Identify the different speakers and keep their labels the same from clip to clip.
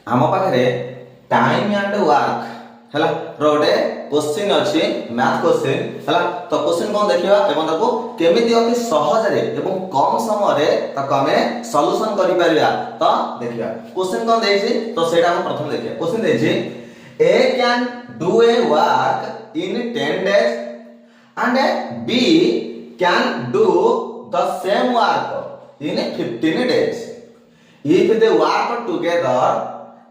Speaker 1: आम पाखे time and work है रोटे क्वेश्चन अच्छी मैथ क्वेश्चन है तो क्वेश्चन कौन देखा एवं ताको केमिति अति सहज रे एवं कम समय रे ताको हमें सॉल्यूशन करि परिया तो देखिया क्वेश्चन कौन देछि तो सेटा हम प्रथम देखिया क्वेश्चन देछि A can do a work in 10 days and B can do the same work in 15 days. If they work together,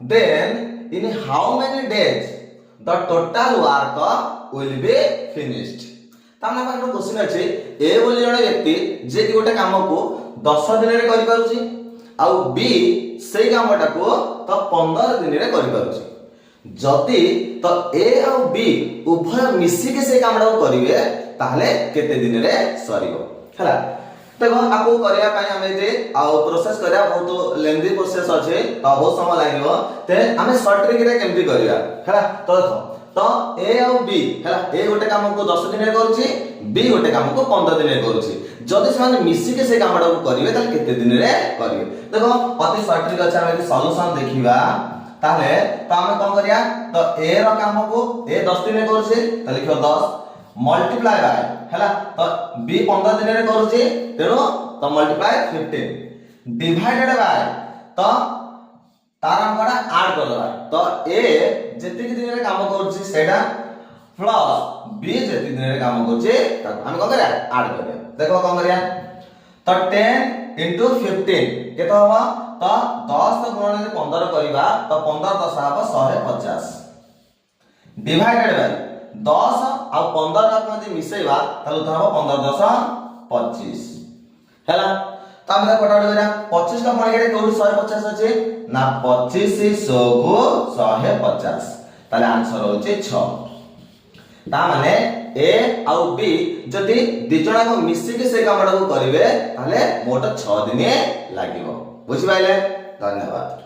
Speaker 1: then in how many days the total work will be finished? तामना पाखर question अछि ए बोली जण व्यक्ति जे कि गोटे काम को 10 दिन रे करि पारुची आ बी सेई कामटा को तो 15 दिन रे करि पारुची जति तो ए और बी उभय मिसी के से कामटा को करिवे ताहले केते दिन रे सरिबो हला देखो आपको करिया पई हमें जे आ प्रोसेस करिया बहुत लेंथी प्रोसेस अछि तो बहुत समय लागिवो ते हमें शॉर्ट ट्रिक रे केमति करिया हला तो देखो तो ए और बी हला ए गोटे काम को 10 दिन रे करूची बी गोटे काम को 15 दिन रे करूची जदि से माने मिसी के से कामटा को करिवे ताहले केते दिन रे करिवे देखो अति शॉर्ट ट्रिक अछि हमें सॉल्यूशन देखिबा ताहले तो हमें कौन करिया तो ए रो काम को ए 10 दिन रे करूची त लिखो 10 मल्टीप्लाई बाय हैला तो बी 15 दिन रे करूची तेनो तो मल्टीप्लाई 15 डिवाइडेड बाय तो तार हमका ऐड कर दबा तो ए जति दिन रे काम करूची सेटा प्लस बी जति दिन रे काम करूची ताको हम कौन करिया ऐड करिया देखो कौन करिया तो 10 into 15 केते होबा तो 10 गुणन 15 करिबा तो 15 10 आबो 150 डिवाइडेड बाय 10 आ 15 का मध्ये मिसेबा तले तो हबो 15 10 25 हैला तो हम कटाड करिया 25 का पणगेरे कोड 150 अछि ना 25 सगो 150 ताले आंसर होची 6 ता माने ए आउ बी जदि दिजणा को मिसी के से कामडा को करिवे ताले मोट 6 दिन लागिवो बुझि पाइले धन्यवाद।